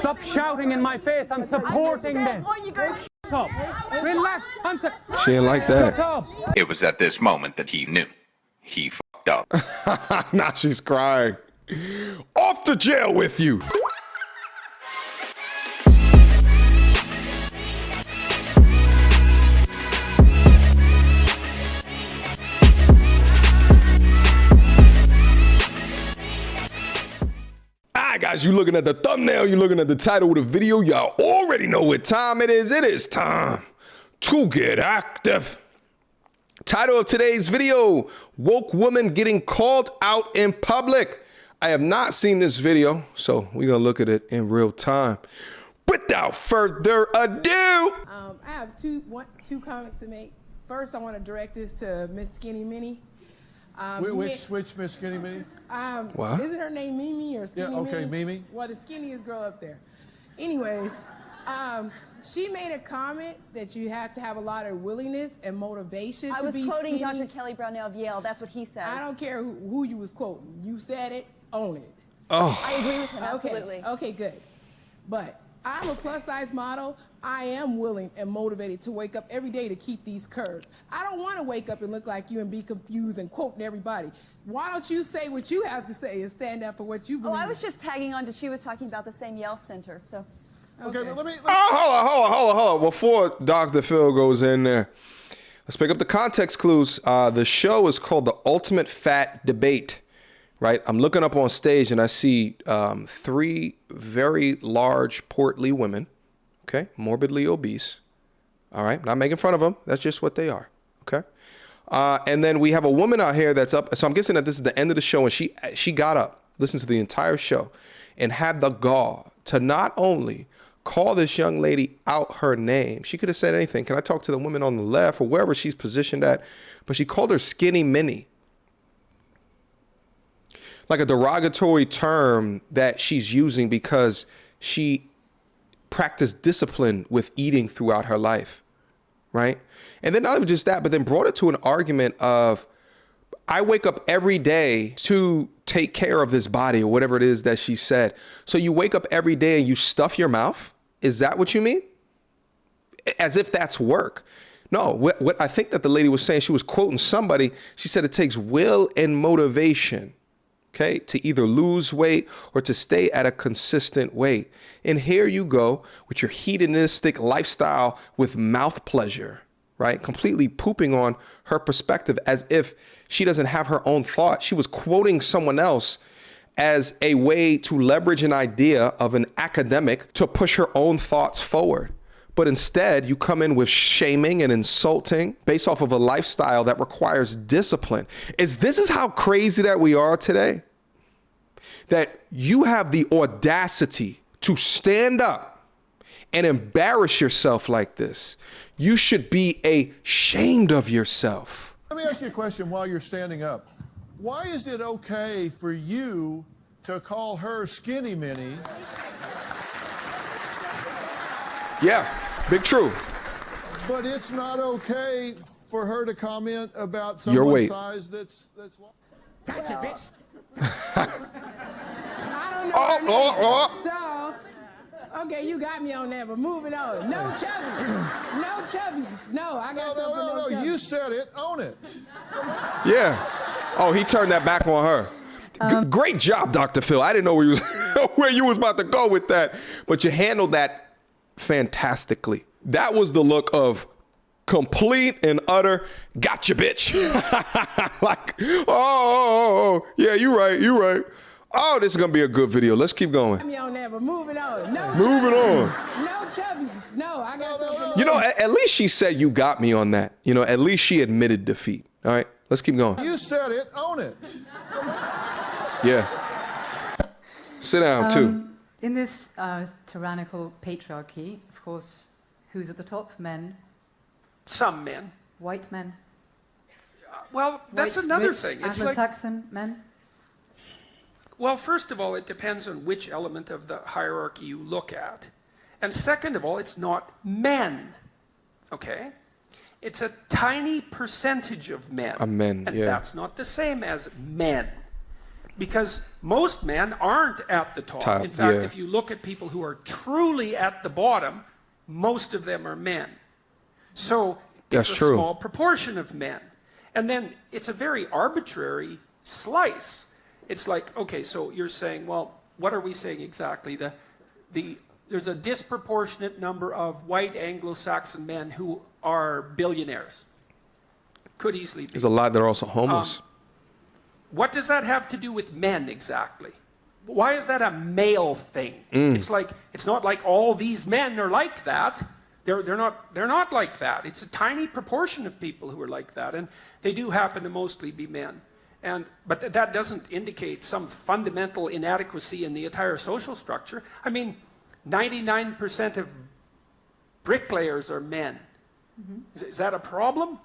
Stop shouting in my face. I'm supporting this. Shut up. Relax. She didn't like that. Shut up. It was at this moment that he knew. He fucked up. Now she's crying. Off to jail with you. Alright guys, you looking at the thumbnail, you looking at the title of the video, y'all already know what time it is. It is time to get active. Title of today's video, woke woman getting called out in public. I have not seen this video, so we're gonna look at it in real time. Without further ado. I have two comments to make. First, I want to direct this to Miss Skinny Minnie. Which Miss Skinny Minnie? What? Isn't her name Mimi or Skinny Minnie? Yeah, okay, Mimi. Well, the skinniest girl up there. Anyways, she made a comment that you have to have a lot of willingness and motivation to be skinny. I was quoting Dr. Kelly Brownell of Yale. That's what he says. I don't care who you was quoting. You said it, own it. Oh. I agree with him, absolutely. Okay, good. But I'm a plus-size model. I am willing and motivated to wake up every day to keep these curves. I don't want to wake up and look like you and be confused and quoting everybody. Why don't you say what you have to say and stand up for what you believe? Oh, I was just tagging on to she was talking about the same Yale Center, so. Okay, but let me. Oh, hold on. Before Dr. Phil goes in there, let's pick up the context clues. The show is called The Ultimate Fat Debate, right? I'm looking up on stage and I see three very large, portly women, okay? Morbidly obese, all right? Not making fun of them. That's just what they are, okay? And then we have a woman out here that's up. So I'm guessing that this is the end of the show and she got up, listened to the entire show, and had the gall to not only call this young lady out her name. She could have said anything. Can I talk to the woman on the left or wherever she's positioned at? But she called her Skinny Minnie. Like a derogatory term that she's using because she practiced discipline with eating throughout her life, right? And then not even just that, but then brought it to an argument of, I wake up every day to take care of this body or whatever it is that she said. So you wake up every day and you stuff your mouth? Is that what you mean? As if that's work. No, what I think that the lady was saying, she was quoting somebody. She said it takes will and motivation, okay, to either lose weight or to stay at a consistent weight. And here you go with your hedonistic lifestyle with mouth pleasure, right? Completely pooping on her perspective as if she doesn't have her own thought. She was quoting someone else as a way to leverage an idea of an academic to push her own thoughts forward. But instead, you come in with shaming and insulting based off of a lifestyle that requires discipline. This is how crazy that we are today? That you have the audacity to stand up and embarrass yourself like this. You should be ashamed of yourself. Let me ask you a question while you're standing up. Why is it okay for you to call her Skinny Minnie? Yeah, big true. But it's not okay for her to comment about Your someone's weight. size that's long. Gotcha, bitch. I don't know her name. So, okay, you got me on that, but moving on. No chubbies. No chubbies. No, I got something for no chubbies. You said it. Own it. Yeah. Oh, he turned that back on her. Great job, Dr. Phil. I didn't know where you was about to go with that, but you handled that fantastically. That was the look of complete and utter gotcha, bitch. Like, oh, yeah, you're right. Oh, this is gonna be a good video. Let's keep going. Me on that, but moving on. No chubbies. No, I got something. You know, at least she said you got me on that. You know, at least she admitted defeat. All right, let's keep going. You said it. Own it. Yeah. Sit down, too. In this tyrannical patriarchy, of course, who's at the top? Men. Some men. White men. Well, that's another thing. It's like Anglo-Saxon men. Well, first of all, it depends on which element of the hierarchy you look at. And second of all, it's not men, okay? It's a tiny percentage of men. Men, and yeah. that's not the same as men. because most men aren't at the top. In fact, if you look at people who are truly at the bottom, most of them are men. So it's a small proportion of men. And then it's a very arbitrary slice. It's like, okay, so you're saying, well, what are we saying exactly? There's a disproportionate number of white Anglo-Saxon men who are billionaires. Could easily be. There's a lot that are also homeless. What does that have to do with men exactly? Why is that a male thing? It's like, it's not like all these men are like that. They're not like that. It's a tiny proportion of people who are like that, and they do happen to mostly be men. But that doesn't indicate some fundamental inadequacy in the entire social structure. I mean, 99% of bricklayers are men. Is that a problem?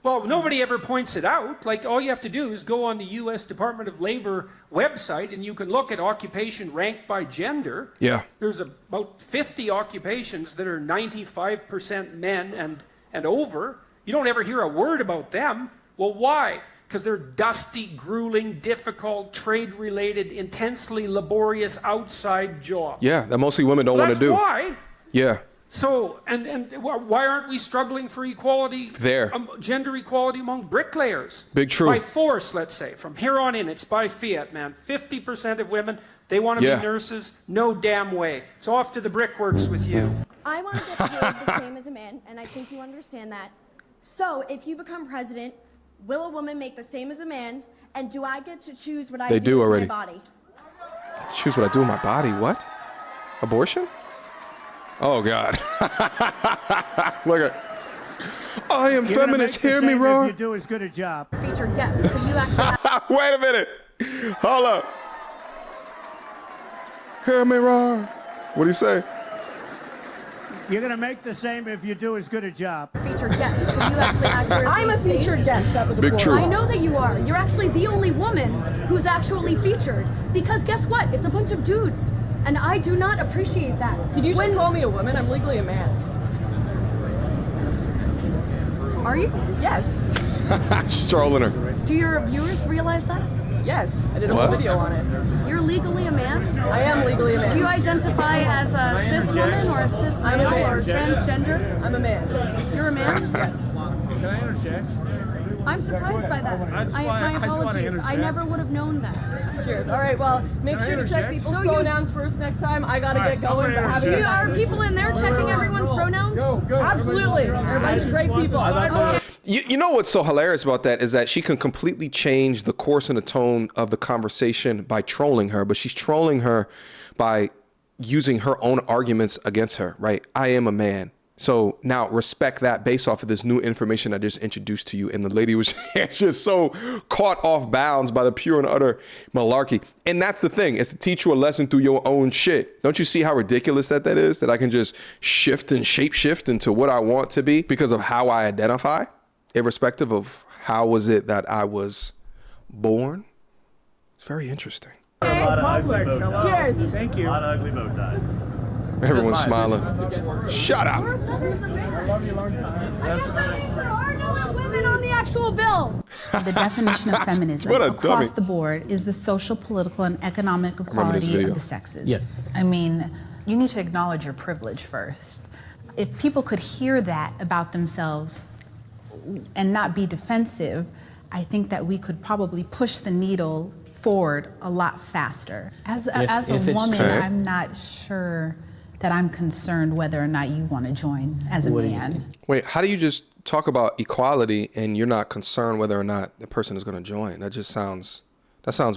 Well, nobody ever points it out. Like, all you have to do is go on the U.S. Department of Labor website, and you can look at occupation ranked by gender. Yeah. There's about 50 occupations that are 95% men and over. You don't ever hear a word about them. Well, why? Because they're dusty, grueling, difficult, trade-related, intensely laborious outside jobs. Yeah, that mostly women don't want to do. That's why. Yeah. So, and why aren't we struggling for equality, gender equality among bricklayers? Big truth. By force, let's say. From here on in, it's by fiat, man. 50% of women, they want to be nurses. No damn way. It's off to the brickworks with you. I want to get paid the same as a man, and I think you understand that. So, if you become president, will a woman make the same as a man, and do I get to choose what I do with my body? Choose what I do with my body? What? Abortion? Oh, God. Look at... I am feminist. Hear me, Ron. If you do as good a job. Featured guest. Could you actually Wait a minute. Hold up. Hear me, Ron. What do you say? You're going to make the same if you do as good a job. Featured guest. Could you actually accurately I'm a featured guest up at the Big true. I know that you are. You're actually the only woman who's actually featured. Because guess what? It's a bunch of dudes. And I do not appreciate that. Did you just call me a woman? I'm legally a man. Are you? Yes. Strolling her. Do your viewers realize that? Yes. I did a whole video on it. You're legally a man? I am legally a man. Do you identify as a cis woman or a cis male or transgender? I'm a man. You're a man? Yes. Can I interject? I'm surprised by that. My apologies. I never would have known that. Cheers. All right, well, make sure to check people's pronouns first next time. I gotta get going. Are people in there checking everyone's pronouns? Absolutely. They're a bunch of great people. Okay. You know what's so hilarious about that is that she can completely change the course and the tone of the conversation by trolling her, but she's trolling her by using her own arguments against her, right? I am a man. So now respect that based off of this new information I just introduced to you. And the lady was just so caught off bounds by the pure and utter malarkey. And that's the thing. It's to teach you a lesson through your own shit. Don't you see how ridiculous that is? That I can just shift and shape shift into what I want to be because of how I identify, irrespective of how was it that I was born. It's very interesting. Cheers. Thank you. A lot of ugly bow ties. Everyone's smiling. Shut up. I guess that means there are no women on the actual bill. The definition of feminism What a across dummy. the board is the social, political, and economic equality of the sexes. Yeah. I mean, you need to acknowledge your privilege first. If people could hear that about themselves and not be defensive, I think that we could probably push the needle forward a lot faster. As a woman, I'm not sure that I'm concerned whether or not you want to join as a man. Wait, how do you just talk about equality and you're not concerned whether or not the person is going to join? That sounds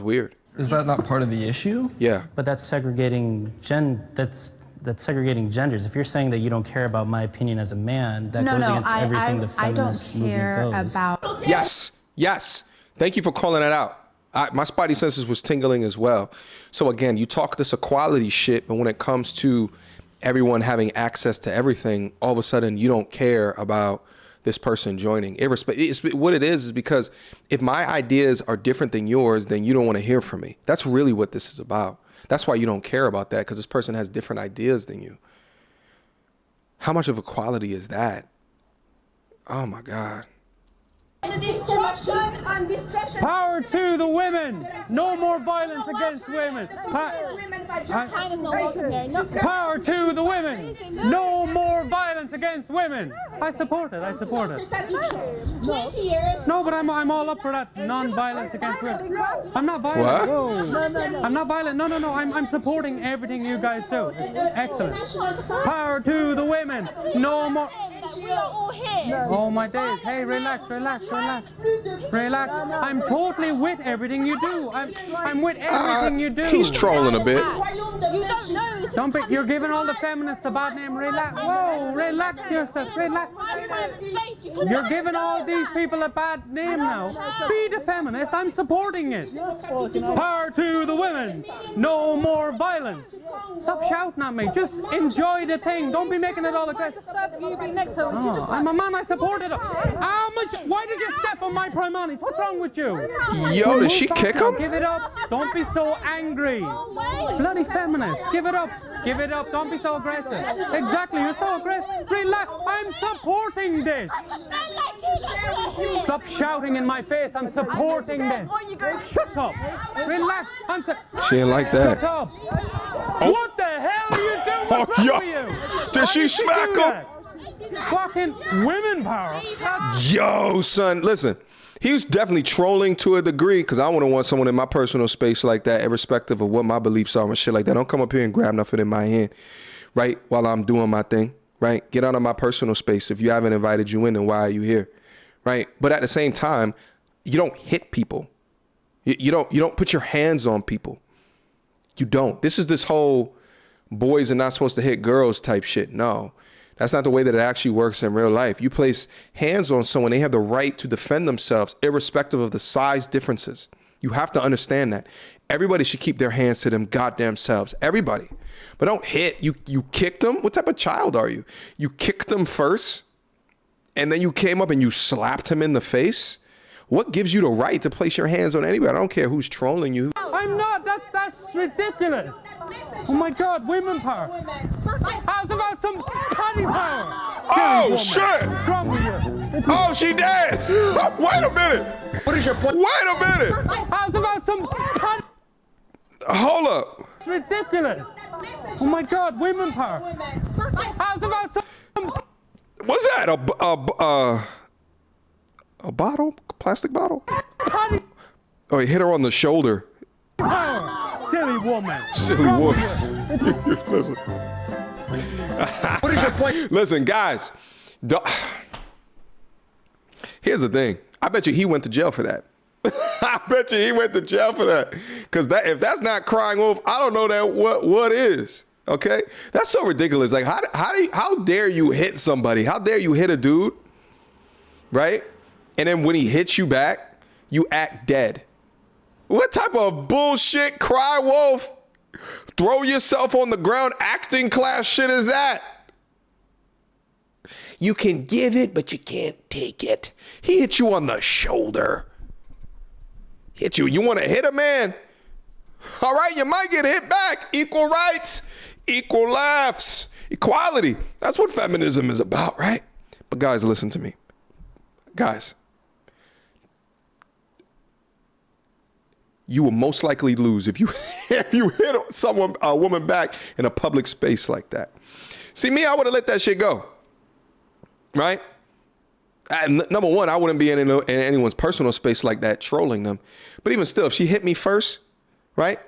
weird. Is that not part of the issue? Yeah. But that's segregating that's segregating genders. If you're saying that you don't care about my opinion as a man, that goes against everything the feminist movement goes. About Yes. Thank you for calling that out. My spidey senses was tingling as well. So again, you talk this equality shit, but when it comes to everyone having access to everything, all of a sudden you don't care about this person joining. What it is because if my ideas are different than yours, then you don't want to hear from me. That's really what this is about. That's why you don't care about that, because this person has different ideas than you. How much of equality is that? Oh my God. Power to the women. No more violence against women. Power to the women. No more violence against women. I support it. I support it. No, but I'm all up for that. Non-violence against women. I'm not violent. What? I'm not violent. No. I'm supporting everything you guys do. It's excellent. Power to the women. No more. Oh my days. Hey, relax. I'm totally with everything you do. I'm with everything you do. He's trolling a bit. Don't be, you're giving all the feminists a bad name. Relax. Whoa, relax yourself. Relax. You're giving all these people a bad name now. Be the feminist. I'm supporting it. Power to the women. No more violence. Stop shouting at me. Just enjoy the thing. Don't be making it all aggressive. I'm a man. I support it. How much? Why did you step on my primaries? What's wrong with you? Yo, did she kick him? Give it up. Don't be so angry. Bloody feminist. Give it up. Give it up. Don't be so aggressive. Exactly. You're so aggressive. Relax. I'm supporting this. Stop shouting in my face. I'm supporting this. Shut up. Relax. She ain't like that. Shut up. Oh. What the hell are you doing? What's wrong with you? Did she smack him? Fucking women power. Yo, son, listen. He was definitely trolling to a degree because I wouldn't want someone in my personal space like that, irrespective of what my beliefs are and shit like that. Don't come up here and grab nothing in my hand, right, while I'm doing my thing, right? Get out of my personal space. If you haven't invited you in, then why are you here, right? But at the same time, you don't hit people. You don't put your hands on people. You don't. This is this whole boys are not supposed to hit girls type shit. No. That's not the way that it actually works in real life. You place hands on someone, they have the right to defend themselves, irrespective of the size differences. You have to understand that. Everybody should keep their hands to them goddamn selves. Everybody. But don't hit. You kicked them? What type of child are you? You kicked them first, and then you came up and you slapped him in the face? What gives you the right to place your hands on anybody? I don't care who's trolling you. I'm not. That's ridiculous. Oh my God, women power. How's about some potty power? Oh shit! What's wrong with you? Oh, she dead. Wait a minute. What is your point? Wait a minute. How's about some potty? Hold up. It's ridiculous. Oh my God, women power. How's about some? What's that? A bottle? Plastic bottle? Potty Oh, he hit her on the shoulder. power. Silly woman. Silly woman. Listen. What is your point? Listen, guys. Here's the thing. I bet you he went to jail for that. I bet you he went to jail for that. Because if that's not crying wolf, I don't know that what is. Okay? That's so ridiculous. Like, how dare you hit somebody? How dare you hit a dude? Right? And then when he hits you back, you act dead. What type of bullshit cry wolf, throw yourself on the ground acting class shit is that? You can give it, but you can't take it. He hit you on the shoulder. Hit you. You want to hit a man? All right, you might get hit back. Equal rights, equal laughs, equality. That's what feminism is about, right? But guys, listen to me. Guys, you will most likely lose if you hit a woman back in a public space like that. See, me, I would have let that shit go, right? Number one, I wouldn't be in anyone's personal space like that, trolling them. But even still, if she hit me first, right,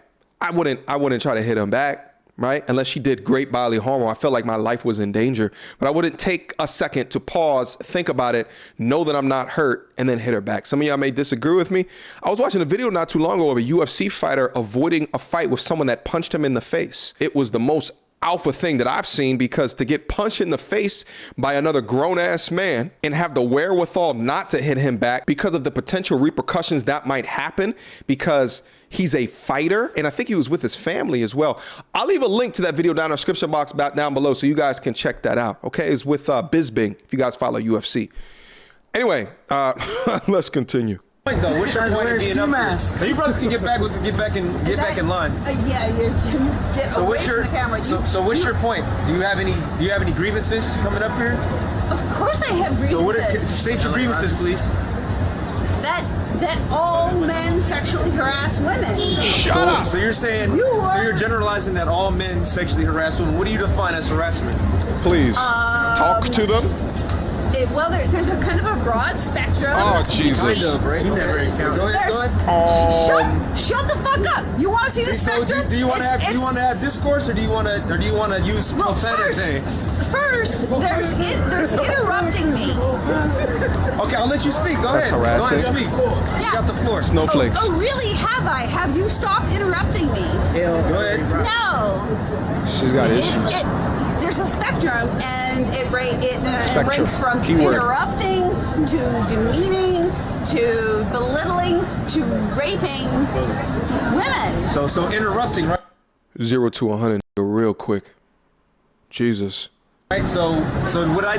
I wouldn't try to hit him back, right? Unless she did great bodily harm or I felt like my life was in danger. But I wouldn't take a second to pause, think about it, know that I'm not hurt, and then hit her back. Some of y'all may disagree with me. I was watching a video not too long ago of a UFC fighter avoiding a fight with someone that punched him in the face. It was the most alpha thing that I've seen, because to get punched in the face by another grown-ass man and have the wherewithal not to hit him back because of the potential repercussions that might happen because he's a fighter, and I think he was with his family as well. I'll leave a link to that video down in the description box down below so you guys can check that out, okay? It's with Bisbing, if you guys follow UFC. Anyway, let's continue. Though, what's your point of being up here? You brothers can get back in line. Yeah, you get away from the camera. So what's your point? Do you have any grievances coming up here? Of course I have grievances. So state your grievances, please. that all men sexually harass women. Shut up. So you're saying, so you're generalizing that all men sexually harass women. What do you define as harassment? Please, talk to them. Well, there's a kind of a broad spectrum. Oh, Jesus. Kind of, right? You never encountered. Go ahead. Shut the fuck up. You want to see the spectrum? Do you want to have discourse, or do you want to use profanity? First, there's interrupting me. Okay, I'll let you speak. Go That's ahead. harassing. Go ahead, speak. Yeah. You got the floor. Snowflakes. Oh, really? Have I? Have you stopped interrupting me? Go ahead. No. She's got issues. There's a spectrum, and it ranks from Keyword. interrupting to demeaning to belittling to raping women. So interrupting, right? 0 to 100 real quick. Jesus. Right. So what I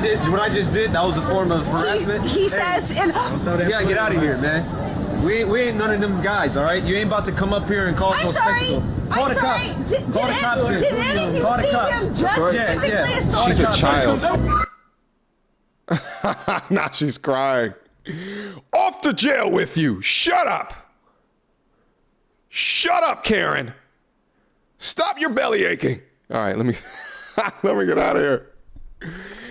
just did, that was a form of harassment. He says, you gotta get out of here, man. We ain't none of them guys, all right? You ain't about to come up here and cause no spectacle. Call the cops. Call the cops. Did any of you Call the see cops. him just physically assault? She's a child. Now she's crying. Off to jail with you. Shut up. Shut up, Karen. Stop your belly aching. All right, let me get out of here.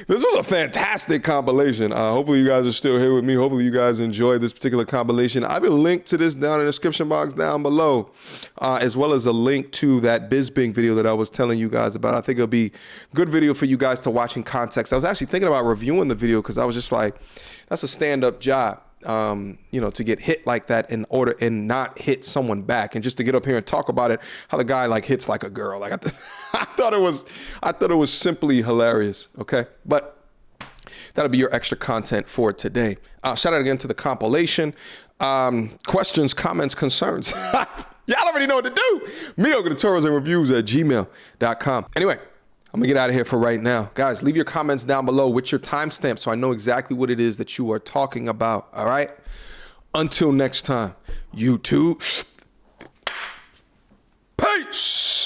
This was a fantastic compilation. Hopefully you guys are still here with me. Hopefully you guys enjoyed this particular compilation. I will link to this down in the description box down below, as well as a link to that BizBing video that I was telling you guys about. I think it'll be a good video for you guys to watch in context. I was actually thinking about reviewing the video because I was just like, that's a stand-up job. To get hit like that in order and not hit someone back, and just to get up here and talk about it, how the guy like hits like a girl. Like I thought it was simply hilarious. Okay, but that'll be your extra content for today. Shout out again to the compilation. Questions, comments, concerns. Y'all already know what to do. Mediocre tutorials and reviews at gmail.com. Anyway, I'm gonna get out of here for right now. Guys, leave your comments down below with your timestamp so I know exactly what it is that you are talking about, all right? Until next time, YouTube. Peace!